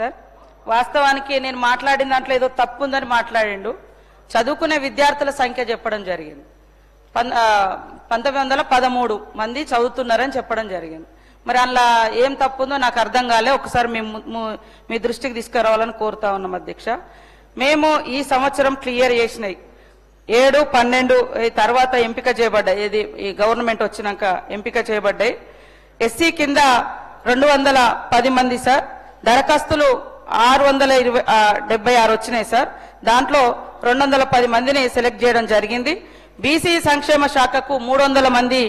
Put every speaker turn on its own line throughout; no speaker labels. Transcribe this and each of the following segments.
Sir. వాస్తవానికి నేను మాట్లాడిన దాంట్లో ఏదో తప్పు ఉందని మాట్లాడిండు. చదువుకునే విద్యార్థుల సంఖ్య చెప్పడం జరిగింది. 1913 మంది చదువుతున్నారని చెప్పడం జరిగింది. మరి అందులో ఏం తప్పు ఉందో నాకు అర్థం కాలే. ఒకసారి మీ దృష్టికి తీసుకురావాలని కోరుతా ఉన్నాం అధ్యక్ష. మేము ఈ సంవత్సరం క్లియర్ చేసినాయి 7, 12 తర్వాత ఎంపిక చేయబడ్డాయి. ఇది ఈ గవర్నమెంట్ వచ్చినాక ఎంపిక చేయబడ్డాయి. ఎస్సీ కింద 210 మంది సార్. దరఖాస్తులు 676 వచ్చినాయి సార్. దాంట్లో 210 మందిని సెలెక్ట్ చేయడం జరిగింది. బీసీ సంక్షేమ శాఖకు 300 మంది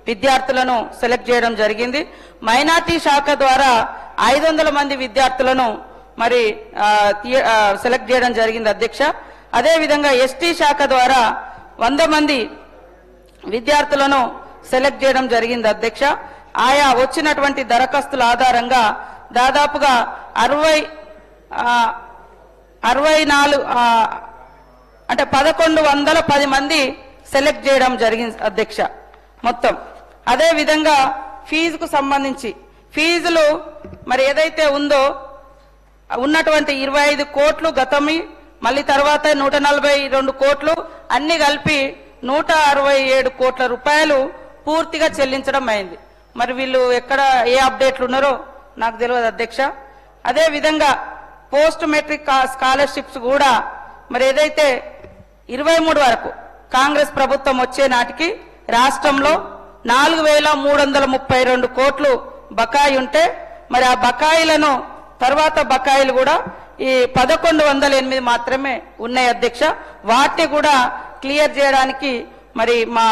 విద్యార్థులను సెలెక్ట్ చేయడం జరిగింది. మైనార్టీ శాఖ ద్వారా 500 మంది విద్యార్థులను మరి సెలెక్ట్ చేయడం జరిగింది అధ్యక్ష. అదేవిధంగా ఎస్టీ శాఖ ద్వారా 100 మంది విద్యార్థులను సెలెక్ట్ చేయడం జరిగింది అధ్యక్ష. ఆయా వచ్చినటువంటి దరఖాస్తుల ఆధారంగా దాదాపుగా 64 అంటే 1110 మంది సెలెక్ట్ చేయడం జరిగింది అధ్యక్ష మొత్తం. అదే విధంగా ఫీజుకు సంబంధించి ఫీజులు మరి ఏదైతే ఉందో ఉన్నటువంటి 25 కోట్లు గతమి, మళ్ళీ తర్వాత 142 కోట్లు అన్ని కలిపి 167 కోట్ల రూపాయలు పూర్తిగా చెల్లించడం అయింది. మరి వీళ్ళు ఎక్కడ ఏ అప్డేట్లు ఉన్నారో నాకు తెలియదు అధ్యక్ష. అదే విధంగా పోస్ట్ మెట్రిక్ స్కాలర్షిప్స్ కూడా మరి ఏదైతే 23 వరకు కాంగ్రెస్ ప్రభుత్వం వచ్చే నాటికి రాష్ట్రంలో 4332 కోట్లు బకాయి ఉంటే మరి ఆ బకాయిలను తర్వాత బకాయిలు కూడా ఈ 1108 మాత్రమే ఉన్నాయి అధ్యక్ష. వాటిని కూడా క్లియర్ చేయడానికి మరి మా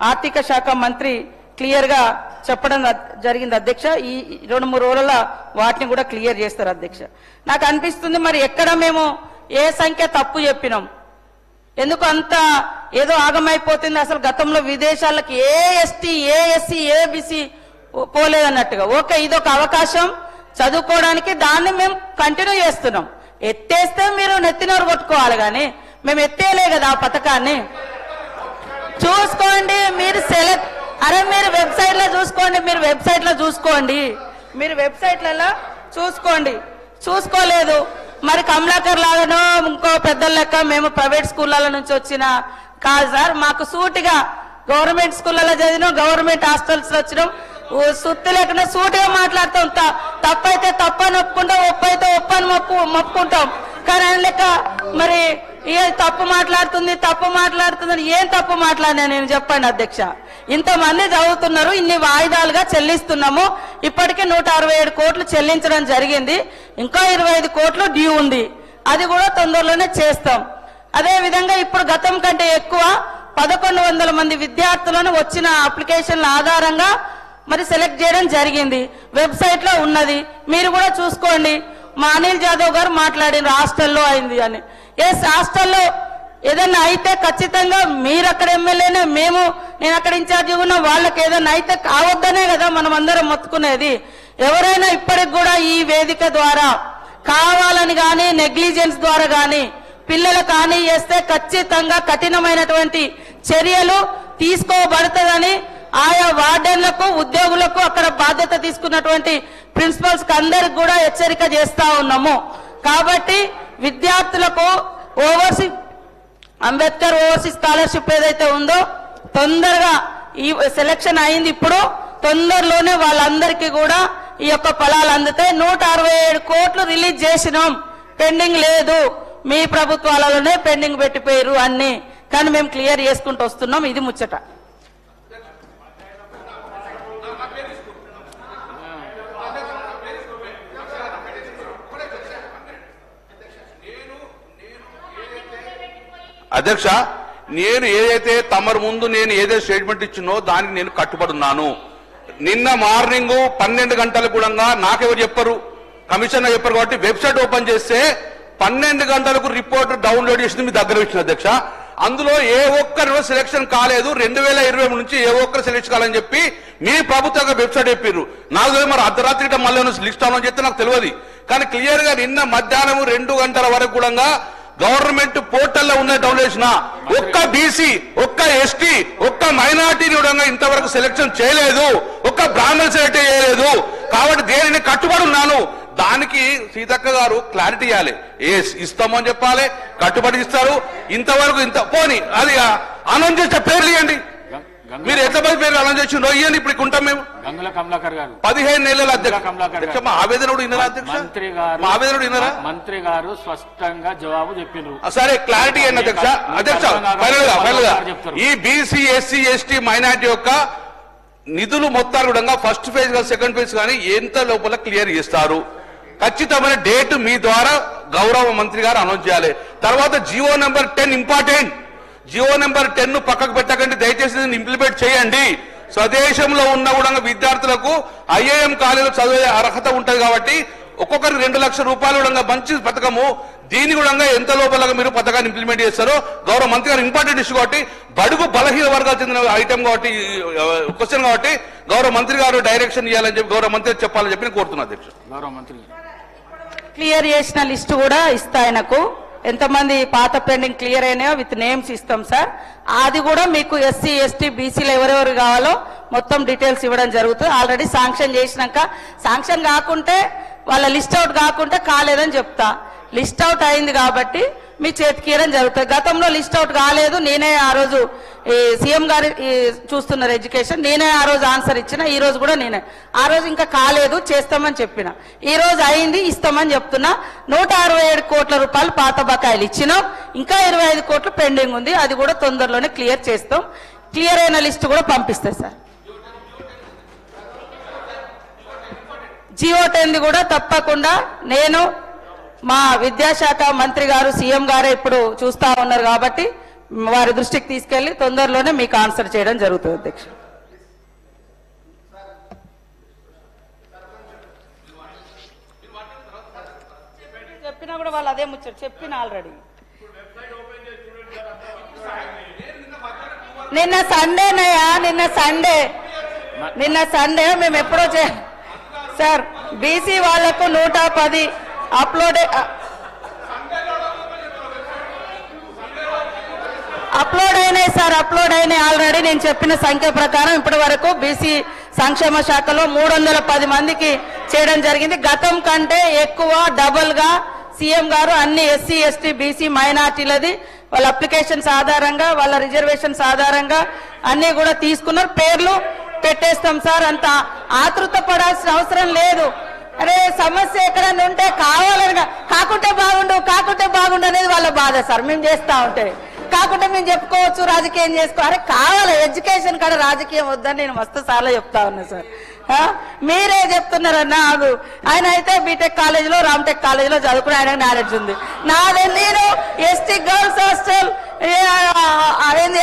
ఆర్థిక శాఖ మంత్రి క్లియర్ గా చెప్పడం జరిగింది అధ్యక్ష. ఈ 2-3 రోజుల వాటిని కూడా క్లియర్ చేస్తారు అధ్యక్ష. నాకు అనిపిస్తుంది మరి ఎక్కడ మేము ఏ సంఖ్య తప్పు చెప్పినాం, ఎందుకు అంత ఏదో ఆగమైపోతుంది. అసలు గతంలో విదేశాలకు ఏ ఎస్టీ ఏ ఎస్సీ ఏ బీసీ పోలేదన్నట్టుగా. ఓకే, ఇదొక అవకాశం చదువుకోవడానికి, దాన్ని మేము కంటిన్యూ చేస్తున్నాం. ఎత్తేస్తే మీరు నెత్తినోరు కొట్టుకోవాలి, కానీ మేము ఎత్తేయలే కదా ఆ పథకాన్ని. చూసుకోండి మీరు మీరు వెబ్సైట్ లో చూసుకోండి, మీరు వెబ్సైట్లలో చూసుకోండి. చూసుకోలేదు మరి కమలాకర్ లాగానో ఇంకో పెద్దల లెక్క మేము ప్రైవేట్ స్కూళ్ళ నుంచి వచ్చిన కాదు సార్. మాకు సూటిగా గవర్నమెంట్ స్కూళ్ళలో చదివినాం, గవర్నమెంట్ హాస్టల్స్ లో వచ్చినాం. సుత్తి లేకుండా సూటిగా మాట్లాడుతాం. తప్పైతే తప్పని ఒప్పుకుంటాం, ఒప్పైతే ఒప్పని మొప్పుకుంటాం. కానీ ఆయన లెక్క మరి ఏ తప్పు మాట్లాడుతుంది ఏం తప్పు మాట్లాడినా నేను చెప్పండి అధ్యక్ష. ఇంతమంది చదువుతున్నారు, ఇన్ని వాయిదాలుగా చెల్లిస్తున్నాము. ఇప్పటికే 167 కోట్లు చెల్లించడం జరిగింది. ఇంకా 25 కోట్లు డ్యూ ఉంది, అది కూడా తొందరలోనే చేస్తాం. అదే విధంగా ఇప్పుడు గతం కంటే ఎక్కువ 1100 మంది విద్యార్థులను వచ్చిన అప్లికేషన్ల ఆధారంగా మరి సెలెక్ట్ చేయడం జరిగింది. వెబ్సైట్ లో ఉన్నది, మీరు కూడా చూసుకోండి. మా అనిల్ జాదవ్ గారు మాట్లాడిన హాస్టల్లో అయింది అని. ఎస్, హాస్టల్లో ఏదైనా అయితే ఖచ్చితంగా మీరు అక్కడ ఎమ్మెల్యేనే, నేను అక్కడ ఇన్ఛార్జి ఉన్నా, వాళ్ళకి ఏదైనా అయితే కావద్దనే కదా మనం అందరం మొత్తుకునేది. ఎవరైనా ఇప్పటికి కూడా ఈ వేదిక ద్వారా కావాలని గాని నెగ్లిజెన్స్ ద్వారా గాని పిల్లలకు హాని చేస్తే ఖచ్చితంగా కఠినమైనటువంటి చర్యలు తీసుకోబడుతుందని ఆయా వార్డెన్లకు ఉద్యోగులకు అక్కడ బాధ్యత తీసుకున్నటువంటి ప్రిన్సిపల్స్ కి అందరికి కూడా హెచ్చరిక చేస్తా ఉన్నాము. కాబట్టి విద్యార్థులకు అంబేద్కర్ ఓవర్సీస్ స్కాలర్షిప్ ఏదైతే ఉందో తొందరగా ఈ సెలక్షన్ అయింది. ఇప్పుడు తొందరలోనే వాళ్ళందరికీ కూడా ఈ యొక్క ఫలాలు అందుతాయి. 167 కోట్లు రిలీజ్ చేసినాం, పెండింగ్ లేదు. మీ ప్రభుత్వాలలోనే పెండింగ్ పెట్టిపోయారు అన్ని, కానీ మేము క్లియర్ చేసుకుంటూ వస్తున్నాం. ఇది ముచ్చట.
అధ్యక్ష, నేను ఏదైతే తమరు ముందు నేను ఏదైతే స్టేట్మెంట్ ఇచ్చినో దానికి నేను కట్టుబడున్నాను. నిన్న మార్నింగ్ 12 గంటలకు కూడా నాకెవరు చెప్పరు, కమిషనర్ చెప్పారు. కాబట్టి వెబ్సైట్ ఓపెన్ చేస్తే 12 గంటలకు రిపోర్ట్ డౌన్లోడ్ చేసింది మీ దగ్గర ఇచ్చిన అధ్యక్ష. అందులో ఏ ఒక్కరు సెలక్షన్ కాలేదు, 2020 నుంచి ఏ ఒక్కరు సెలెక్ట్ కాలని చెప్పి మీ ప్రభుత్వ వెబ్సైట్ చెప్పారు. నాకు తెలియదు మరి అర్ధరాత్రి మళ్ళీ లిస్ట్ అవ్వని చెప్తే నాకు తెలియదు. కానీ క్లియర్ గా నిన్న మధ్యాహ్నం 2 గంటల వరకు కూడా గవర్నమెంట్ పోర్టల్లో ఉన్న డౌన్లోడ్ చేసిన ఒక్క బీసీ, ఒక్క ఎస్టీ, ఒక్క మైనార్టీని కూడా ఇంతవరకు సెలక్షన్ చేయలేదు, ఒక్క బ్రాహ్మణ్ సెలెక్ట్ చేయలేదు. కాబట్టి దేనిని కట్టుబడి ఉన్నాను. దానికి సీతక్క గారు క్లారిటీ ఇవ్వాలి. ఇస్తామని చెప్పాలి, కట్టుబడి ఇస్తారు. ఇంతవరకు ఇంత పోని అది అనౌన్స్ చేసే పేర్లు ఇవ్వండి. మీరు ఎంతమంది పేరు అనౌన్స్ చేసిండో ఇవ్వండి. ఇప్పుడు ఉంటాం మేము.
గంగుల కమలాకర్ గారు
15 నెలల అధ్యక్ష మా ఆవేదన కూడా వినరా అధ్యక్ష?
మంత్రి గారు
మా ఆవేదన కూడా వినరా?
మంత్రి గారు స్పష్టంగా జవాబు చెప్పిండ్రు.
సరే క్లారిటీ ఏంటి అధ్యక్ష? అధ్యక్ష ఫైనల్ గా ఈ బీసీ ఎస్సీ ఎస్టీ మైనార్టీ యొక్క నిధులు మొత్తాలు కూడా ఫస్ట్ ఫేజ్ గా సెకండ్ ఫేజ్ కానీ ఎంత లోపల క్లియర్ చేస్తారు? ఖచ్చితమైన డేట్ మీ ద్వారా గౌరవ మంత్రి గారు అనౌన్స్ చేయాలి. తర్వాత Jio number 10 important. Jio number 10 పక్కకు పెట్టకండి దయచేసి, దీన్ని ఇంప్లిమెంట్ చేయండి. స్వదేశంలో ఉన్న కూడా విద్యార్థులకు ఐఐఎం కాలేజీలో చదివే అర్హత ఉంటది కాబట్టి ఒక్కొక్కరికి 2 లక్షల రూపాయలు కూడా మంచి పథకము. దీని కూడా ఎంత లోపల మీరు పథకాన్ని ఇంప్లిమెంట్ చేస్తారో గౌరవ మంత్రి గారు ఇంపార్టెంట్ ఇష్యూ కాబట్టి, బడుగు బలహీన వర్గాలు చెందిన ఐటమ్ కాబట్టి క్వశ్చన్ కాబట్టి గౌరవ మంత్రి గారు డైరెక్షన్ ఇవ్వాలని చెప్పి గౌరవ మంత్రి చెప్పాలని చెప్పి నేను కోరుతున్నా అధ్యక్ష.
గౌరవ మంత్రి
క్లియర్ చేసిన లిస్టు కూడా ఇస్తా ఆయనకు. ఎంతమంది పాత పెండింగ్ క్లియర్ అయినాయో విత్ నేమ్స్ ఇస్తాం సార్. అది కూడా మీకు ఎస్సీ ఎస్టీ బీసీలు ఎవరెవరు కావాలో మొత్తం డీటెయిల్స్ ఇవ్వడం జరుగుతుంది. ఆల్రెడీ శాంక్షన్ చేసినాక, శాంక్షన్ కాకుంటే వాళ్ళ లిస్ట్ అవుట్ కాకుంటే కాలేదని చెప్తా. లిస్ట్ అవుట్ అయింది కాబట్టి మీ చేతికి ఇవ్వడం జరుగుతుంది. గతంలో లిస్ట్ అవుట్ కాలేదు, నేనే ఆ రోజు సీఎం గారు చూస్తున్నారు ఎడ్యుకేషన్, నేనే ఆ రోజు ఆన్సర్ ఇచ్చిన. ఈ రోజు కూడా నేనే, ఆ రోజు ఇంకా కాలేదు చేస్తామని చెప్పిన, ఈ రోజు అయింది ఇస్తామని చెప్తున్నా. 167 కోట్ల రూపాయలు పాత బకాయిలు ఇచ్చినాం, ఇంకా 25 కోట్లు పెండింగ్ ఉంది. అది కూడా తొందరలోనే క్లియర్ చేస్తాం. క్లియర్ అయిన లిస్టు కూడా పంపిస్తాయి సార్. జియో 10 కూడా తప్పకుండా నేను మా విద్యాశాఖ మంత్రి గారు సీఎం గారే ఇప్పుడు చూస్తా ఉన్నారు కాబట్టి వారి దృష్టికి తీసుకెళ్లి తొందరలోనే మీకు ఆన్సర్ చేయడం జరుగుతుంది అధ్యక్ష. చెప్పినా కూడా వాళ్ళు అదే ముచ్చారు, చెప్పిన ఆల్రెడీ. నిన్న సండేనయ్యా, నిన్న సండే మేము ఎప్పుడో సార్ బీసీ వాళ్లకు 110 అప్లోడ్ అయినాయి సార్, అప్లోడ్ అయినాయి ఆల్రెడీ. నేను చెప్పిన సంఖ్య ప్రకారం ఇప్పటి వరకు బీసీ సంక్షేమ శాఖలో 310 మందికి చేయడం జరిగింది. గతం కంటే ఎక్కువ డబుల్ గా సీఎం గారు అన్ని ఎస్సీ ఎస్టీ బీసీ మైనార్టీలది వాళ్ళ అప్లికేషన్స్ ఆధారంగా వాళ్ళ రిజర్వేషన్స్ ఆధారంగా అన్ని కూడా తీసుకున్నారు. పేర్లు పెట్టేస్తాం సార్, అంత ఆతృత పడాల్సిన అవసరం లేదు. అరే సమస్య ఎక్కడన్నా ఉంటే కావాలని కాకుంటే బాగుండు అనేది వాళ్ళ బాధ సార్. మేము చేస్తా ఉంటే కాకుంటే మేము చెప్పుకోవచ్చు, రాజకీయం చేసుకో. అరే కావాలి ఎడ్యుకేషన్ కాడ రాజకీయం వద్దని నేను మస్తు సార్లు చెప్తా ఉన్నా సార్. మీరే చెప్తున్నారన్నా. ఆయన అయితే బీటెక్ కాలేజీలో రామ్టెక్ కాలేజీలో చదువుకుని ఆయనకు నాలెడ్జ్ ఉంది. నేను ఎస్టీ గర్ల్స్ హాస్టల్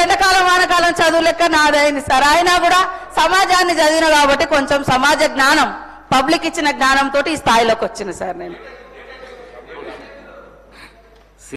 ఎండాకాలం వానకాలం చదువు లెక్క నాదైంది సార్. అయినా కూడా సమాజాన్ని చదివిన కాబట్టి కొంచెం సమాజ జ్ఞానం, పబ్లిక్ ఇచ్చిన జ్ఞానంతో ఈ స్థాయిలోకి వచ్చిన సార్ నేను.